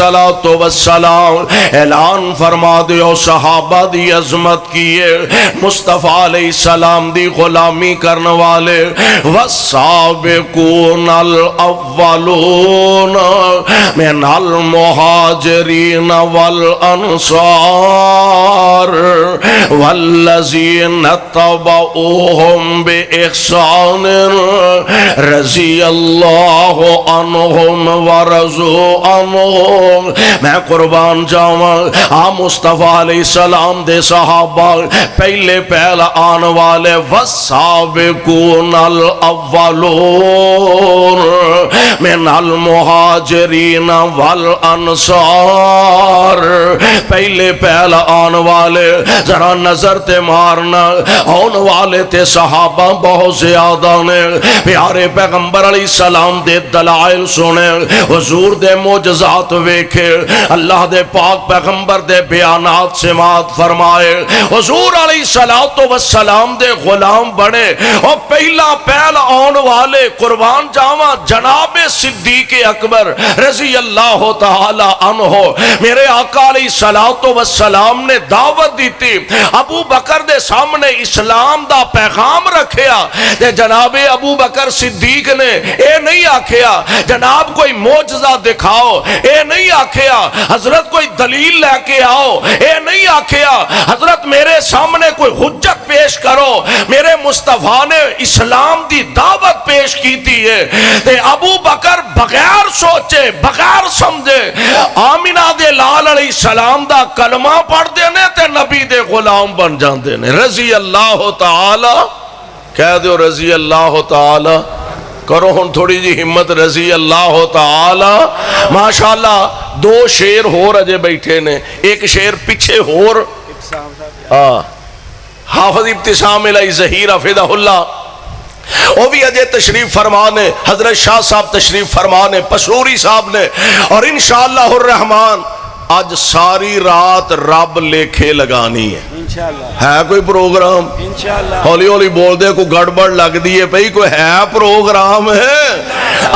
السلام اعلان فرما دیو صحابہ دی عظمت کیے مصطفیٰ علیہ السلام دی غلامی کرنے والے والسابقون الاولون من المہاجرین والانصار والذین اتبعوهم بإحسان رضی اللہ عنہم ورضوا عنہم. میں قربان جاواں آ مصطفیٰ علیہ السلام دے صحابہ پہلے پہلا آن والے والسابقون الاولون من المہاجرین والانصار. پہلے پہلا آن والے ذرا نظر تے مارنا آن والے تے صحابہ بہت زیادہ نے. پیارے پیغمبر علیہ السلام دے دلائل سنے حضور دے معجزات ویکھے اللہ دے پاک پیغمبر دے بیانات سماعت فرمائے حضور علیہ السلام دے غلام بنے اور پہلا آن والے قربان جاواں جناب صدیق اکبر رضی اللہ تعالی عنہ. میرے آقا علیہ السلام نے دعوت دیتی ابو بکر دے سامنے اسلام دا پیغام رکھیا تے جناب ابو بکر صدیق نے اے نہیں آکھیا جناب کوئی معجزہ دکھاؤ، اے نہیں آکھیا حضرت کوئی دلیل لے کے آؤ، اے نہیں آکھیا حضرت میرے سامنے کوئی حجت پیش کرو. میرے مصطفیٰ نے اسلام دی دعوت پیش کی تھی تے ابو بکر بغیر سوچے بغیر سمجھے آمینہ دے لال علیہ السلام دا کلمہ پڑھ دینے تے نبی دے غلام بن جاندے نے. رضی اللہ تعالی کہہ دیو رضی اللہ تعالی کرو ہن تھوڑی جی ہمت رضی اللہ تعالی. ماشاءاللہ دو شیر ہور اجے بیٹھے نے ایک شیر پیچھے ہور حافظ ابتسام الہی ظہیر حفظہ اللہ وہ بھی اجے تشریف فرمانے حضرت شاہ صاحب تشریف فرمانے پسوری صاحب نے اور انشاءاللہ الرحمن آج ساری رات رب لکھے لگانی ہے ہے کوئی پروگرام ہولی ہولی بول دے کوئی گڑبڑ لگ دیئے پہی کوئی ہے پروگرام ہے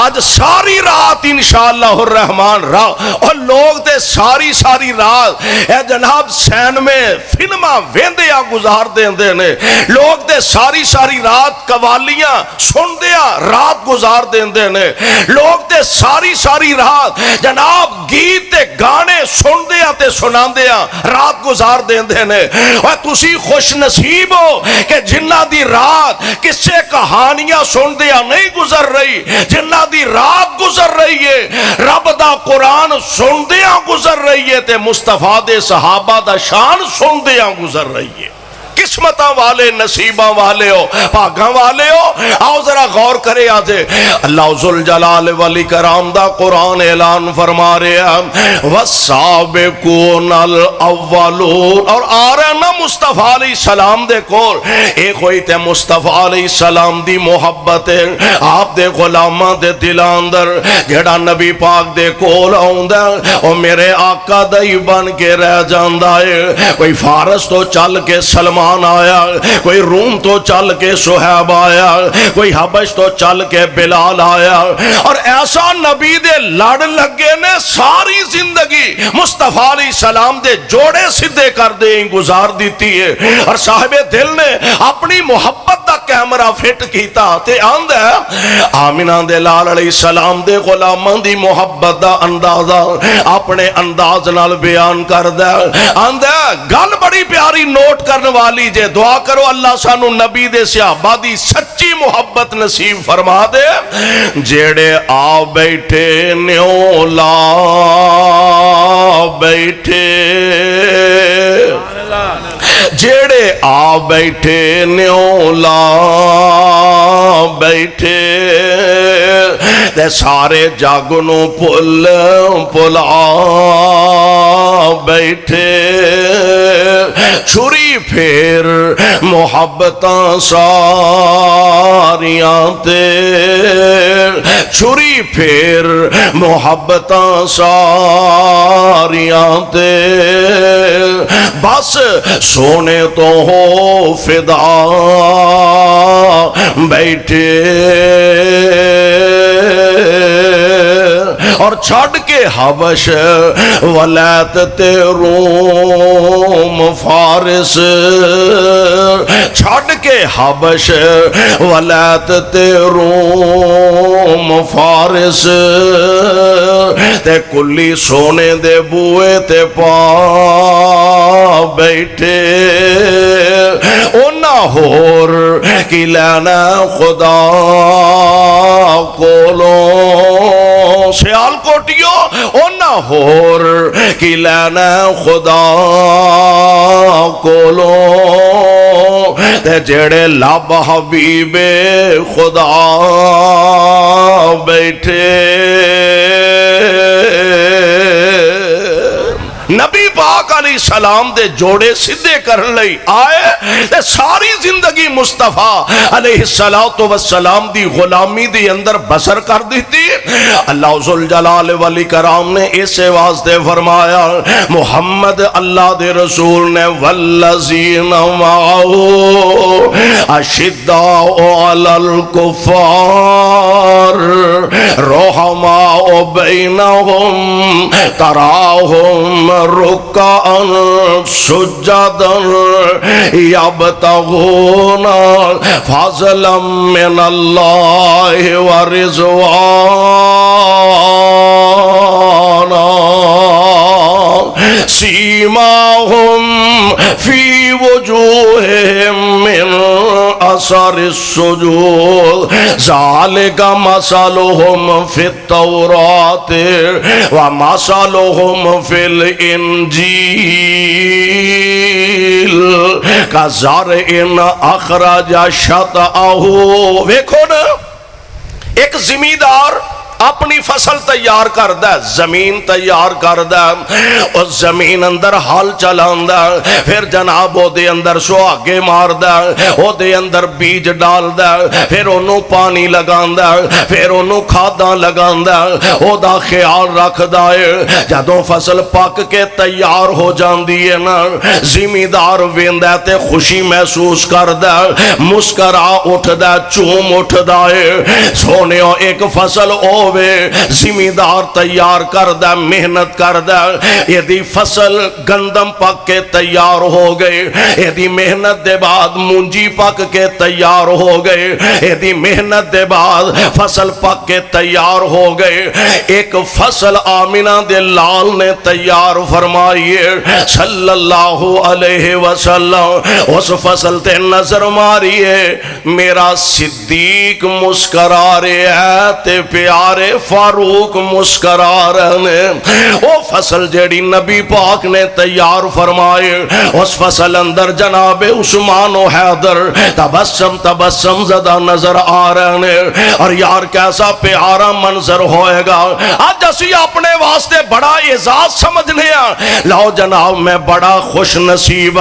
آج ساری رات انشاءاللہ الرحمن اور لوگ دے ساری رات اے جناب سین میں فلمہ ویندیا گزار دیندے نے لوگ دے ساری رات قوالیاں سن دیا رات گزار دیندے نے لوگ دے ساری رات جناب گیت تے گانے سن دیا تے سنان دیا رات گزار دیندے نے. اور تسی خوش نصیب ہو کہ جنہ دی رات کسے کہانیاں سن دیا نہیں گزر رہی جنہ دی رات گزر رہی ہے رب دا قرآن سن دیا گزر رہی ہے تے مصطفیٰ دے صحابہ دا شان سن دیا گزر رہی ہے. قسمتاں والے نصیباں والے ہو پاگاں والے ہو. آؤ ذرا غور کرے آجے اللہ ذوالجلال والاکرام دا قرآن اعلان فرما رہے ہیں والسابقون الاولون اور آ رہا نا مصطفیٰ علیہ السلام دے کول ایک ہوئی تے مصطفیٰ علیہ السلام دی محبت آپ دے غلاماں دے دلاندر جڑا نبی پاک دے کول آؤندا او میرے آقا دائی بن کے رہ جاندا ہے. کوئی فارس تو چل کے سلمان آیا کوئی روم تو چل کے صہیب آیا کوئی حبش تو چل کے بلال آیا اور ایسا نبی دے لڑ لگے نے ساری زندگی مصطفیٰ علیہ السلام دے جوڑے سدھے کر دے گزار دیتی ہے. اور صاحب دل نے اپنی محبت دا کیمرہ فٹ کیتا تے آند ہے آمینہ دے لال علیہ السلام دے غلاماں دی محبت دا اندازہ اپنے انداز نال بیان کر دے. آند ہے گل بڑی پیاری نوٹ کرنے والی جے دعا کرو اللہ سانو نبی دے صحابہ دی سچی محبت نصیب فرما دے. جیڑے آ بیٹھے نیولا بیٹھے جیڑے آ بیٹھے نیولا بیٹھے تے سارے جاگنوں پلا بیٹھے چھری پھر محبتاں ساریاں تے چھری پھر محبتاں ساریاں تے بس سونے تو ہو فدا بیٹھے اور چھڑ کے حبش ولایت تے روم فارس چھڑ کے حبش ولایت تے روم فارس تے کلی سونے دے بوئے تے پا بیٹھے اونا ہور کی لینا خدا کولو سیال کوٹیو اونا ہور کی لینا خدا کولو تے جڑے لب حبیب خدا بیٹھے نبی پاک علیہ السلام دے جوڑے سدھے کرن لئی آئے تے ساری زندگی مصطفیٰ علیہ السلام دی غلامی دی اندر بسر کر دیتی اللہ ذوالجلال والاکرام نے اسے واسطے فرمایا محمد اللہ دے رسول نے والذین معه اشداء علی الکفار رحماء بینہم تراہم رکعا سجدا یبتغون فضلا من اللہ ورضوانا سیماہم فی وجوہہم من اثر السجود ذالک مثلہم فی التوراۃ ومثلہم فی الانجیل کزرع اخرج شطأہ ویکھو نا ایک زمیندار اپنی فصل تیار کردہ زمین تیار کردہ اس زمین اندر حال چلاندہ پھر جناب او دے اندر سواگے ماردہ او دے اندر بیج ڈالدہ پھر انہوں پانی لگاندہ پھر انہوں کھاداں لگاندہ او دا خیال رکھ دائے جدوں فصل پاک کے تیار ہو جاندی ہے نا زمیندار ویندہ تے خوشی محسوس کردہ مسکرا اٹھ دہ چوم اٹھ دائے سونے ایک فصل زمیندار تیار کردہ محنت کردہ یہ دی فصل گندم پک کے تیار ہو گئے یہ دی محنت دے بعد مونجی پک کے تیار ہو گئے یہ دی محنت دے بعد فصل پک کے تیار ہو گئے ایک فصل آمینہ دے لال نے تیار فرمائیے صلی اللہ علیہ وسلم اس فصل تے نظر ماریے میرا صدیق مسکرا رہے ہے تے پیارے فاروق مسکرا رہنے وہ فصل جیڑی نبی پاک نے تیار فرمائے اس فصل اندر جناب عثمان و حیدر تبسم زدہ نظر آ رہنے اور یار کیسا پیارا منظر ہوئے گا آج اسی اپنے واسطے بڑا اعزاز سمجھنے ہیں لاؤ جناب میں بڑا خوش نصیب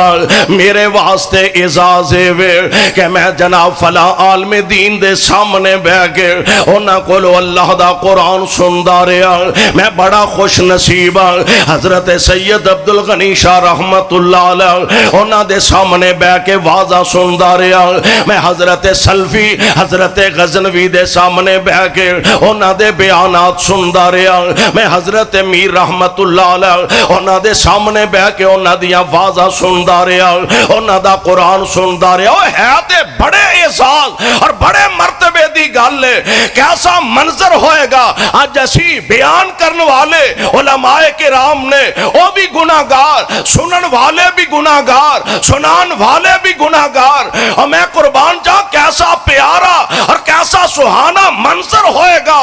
میرے واسطے اعزاز ہے کہ میں جناب فلاں عالم دین دے سامنے بہ کے انہاں کولو اللہ دا قرآن سندا رہا میں بڑا خوش نصیب حضرت سید عبدالغنی شاہ رحمت اللہ علیہ انہاں دے سامنے بہ کے واضح سندا رہا میں حضرت سلفی حضرت غزنوی دے سامنے بہ کے انہاں دے بیانات سندا رہا میں حضرت میر رحمت اللہ علیہ انہاں دے سامنے بہ کے انہاں دیاں واضح سندا رہا انہاں دا قرآن سندا رہا وہ ہے تے بڑے اعزاز اور بڑے مرتبے دی گل ہے کیسا منظر ہوئے گا آج اسی بیان کرن والے علماء کرام نے وہ بھی گناہگار سنن والے بھی گناہگار سنان والے بھی گناہگار اور میں قربان جا کیسا پیارا اور کیسا سہانا منظر ہوئے گا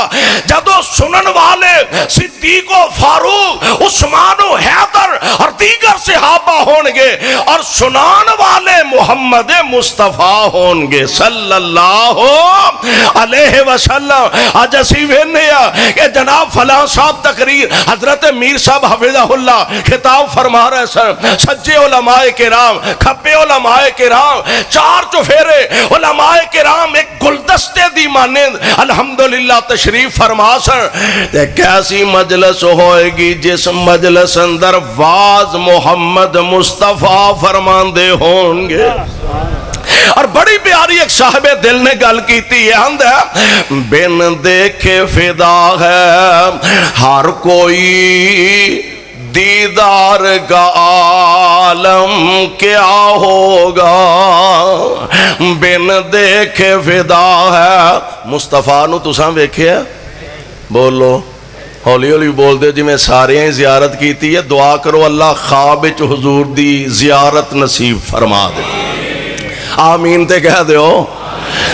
جدو سنن والے صدیق و فاروق عثمان و حیدر اور دیگر صحابہ ہونگے اور سنان والے محمد مصطفیٰ ہونگے صلی اللہ علیہ وسلم آج اسی وینے کہ جناب فلاں صاحب تقریر حضرت میر صاحب حفظہ اللہ خطاب فرما رہے سر سجے علماء کرام کھپے علماء کرام چار چفیرے علماء کرام ایک گلدستے دی مانند الحمدللہ تشریف فرما سر کیسی مجلس ہوئے گی جس مجلس اندر واز محمد مصطفیٰ فرماندے ہوں گے اور بڑی پیاری ایک صاحب دل نے گل کیتی ہے، آندا بن دیکھے فدا ہے ہر کوئی، دیدار کا عالم کیا ہوگا، بن دیکھے فدا ہے۔ مصطفیٰ نو تساں ویکھیا؟ بولو ہولی ہولی بول دے جی میں سارے ہیں زیارت کیتی ہے، دعا کرو اللہ خواب وچ حضور دی زیارت نصیب فرما دے، آمین تے کہہ دیو۔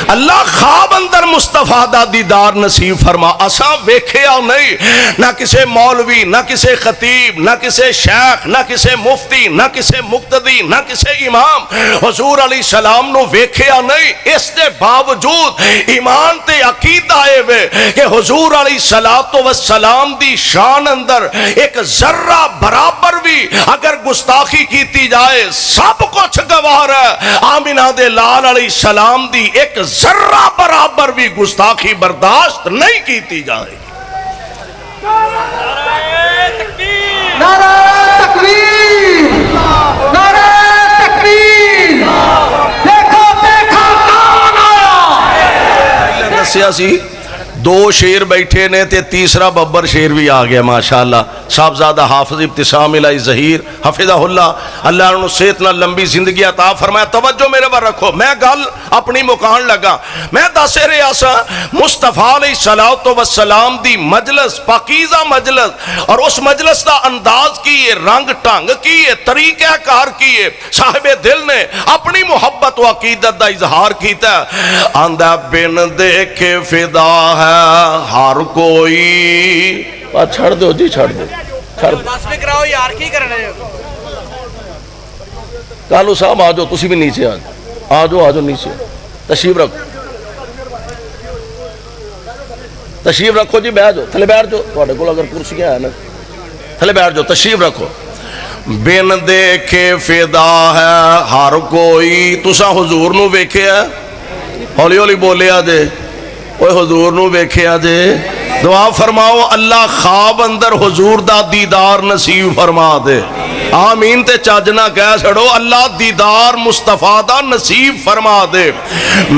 اللہ خواب اندر مصطفیٰ دا دیدار نصیب فرما۔ اساں ویکھیا نہیں، نہ کسے مولوی، نہ کسے خطیب، نہ کسے شیخ، نہ کسے مفتی، نہ کسے مقتدی، نہ کسے امام حضور علیہ السلام نو ویکھیا نہیں، اس دے باوجود ایمان تے عقیدہ اے وے کہ حضور علیہ السلام دی شان اندر ایک ذرہ برابر بھی اگر گستاخی کیتی جائے سب کچھ گوار ہے، آمینہ دے لال علیہ السلام دی ایک ذرہ برابر بھی گستاخی برداشت نہیں کیتی جائے۔ نعرہ تکبیر، نعرہ تکبیر، دیکھو دیکھو کون آیا۔ دسیا سی دو شیر بیٹھے نے تے تیسرا ببر شیر بھی آ گیا ماشاءاللہ، صاحبزادہ حافظ ابتسام الہی ظہیر حفظہ اللہ، اللہ انہوں صحت نہ لمبی زندگی عطا فرمایا۔ توجہ میرے بار رکھو، میں گل اپنی مکان لگا، میں دس رہا سا مصطفیٰ علیہ السلام دی مجلس، پاکیزہ مجلس، اور اس مجلس دا انداز کیے، رنگ ٹنگ کیے، طریقہ کار کیے، صاحب دل نے اپنی محبت و عقیدت دا اظہار کیتا ہے۔ آندہ بن دیکھے فدا ہے ہر کوئی، چھڑ دو جی چھڑ دو، کالو صاحب آجو، تسی بھی نیچے آجو، آجو نیچے تشریف رکھو، تشریف رکھو جی، بیٹھ جاؤ تھلے، بیٹھ جاؤ، تھوڑے کول اگر کرسیاں ہیں نا تھلے بیٹھ جاؤ، تشریف رکھو۔ بن دیکھے فدا ہے ہر کوئی، تساں حضور نو ویکھیا ہے؟ ہولی ہولی بولے آجے، اوہ حضور نو ویکھیا جے، دعا فرماؤ اللہ خواب اندر حضور دا دیدار نصیب فرما دے، آمین تے چاجنا کہہ سڑو، اللہ دیدار مصطفیٰ دا نصیب فرما دے۔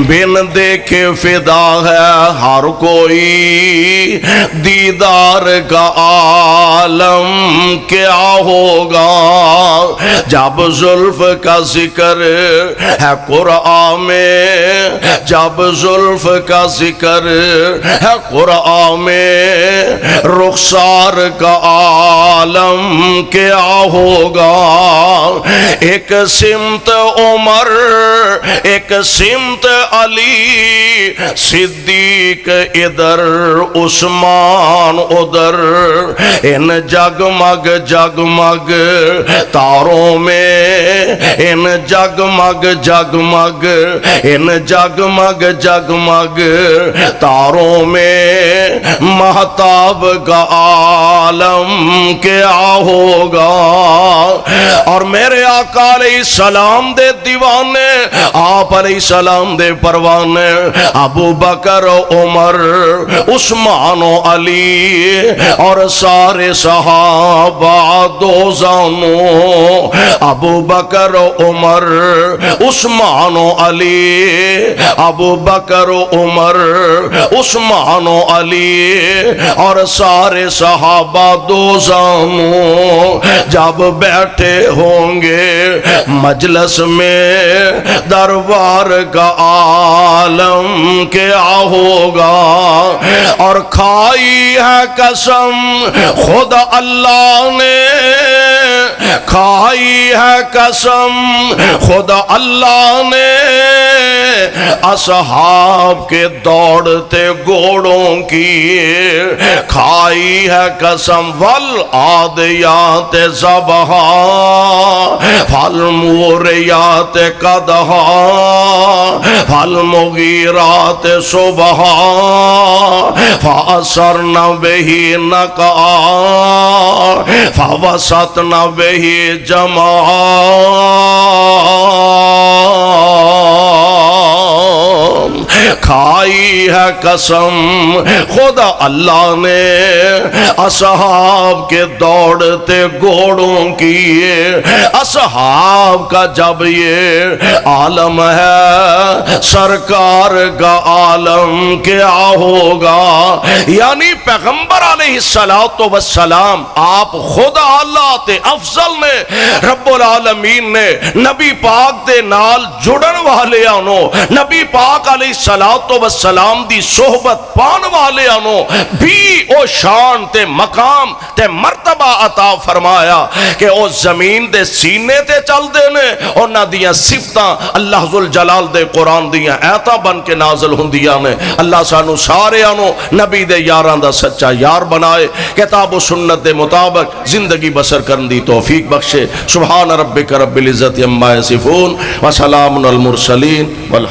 بن دیکھے فدا ہے ہر کوئی، دیدار کا عالم کیا ہوگا، جب زلف کا ذکر ہے قرآن میں، جب زلف کا ذکر ہے قرآن میں، رخسار کا عالم کیا ہوگا، ایک سمت عمر ایک سمت علی، صدیق ادھر عثمان ادھر، ان جگمگ جگمگ تاروں میں، ان جگمگ جگمگ، ان جگمگ جگمگ تاروں میں، مہتاب کا عالم کیا ہوگا۔ اور میرے آقا علیہ السلام دے دیوانے، آپ علیہ السلام دے پروانے، ابو بکر عمر عثمان و علی اور سارے صحابہ دو زانوں، ابو بکر عمر عثمان و علی، ابو بکر عمر عثمان و علی اور سارے صحابہ دو زانوں، جب بیٹھے ہوں گے مجلس میں، دربار کا عالم کیا ہوگا، اور کھائی ہے قسم خود اللہ نے، کھائی ہے قسم خود اللہ نے، اصحاب کے دوڑتے گھوڑوں کی، کھائی ہے قسم والعادیات ضبحا، فالموریات قدحا، فالمغیرات صبحا، فأثرن به نقعا، فوسطن به جمعا۔ کھائی ہے قسم خدا اللہ نے اصحاب کے دوڑتے گھوڑوں کی، اصحاب کا جب یہ عالم ہے سرکار کا عالم کیا ہوگا۔ یعنی پیغمبر علیہ السلام آپ خدا اللہ تے افضل نے، رب العالمین نے نبی پاک دے نال جڑن والے آنو، نبی پاک علیہ السلام دی صحبت پان والے آنو بھی او شان تے مقام تے مرتبہ عطا فرمایا کہ او زمین دے سینے تے چل دے نے، اونا دیاں صفتاں اللہ ذوالجلال دے قرآن دیاں ایتاں بن کے نازل ہوندیاں نے۔ اللہ سانو سارے آنو نبی دے یاراں دا سچا یار بنائے، کتاب و سنت دے مطابق زندگی بسر کرن دی توفیق بخشے۔ سبحان ربک رب العزت عما یصفون وسلام علی المرسلین والحمد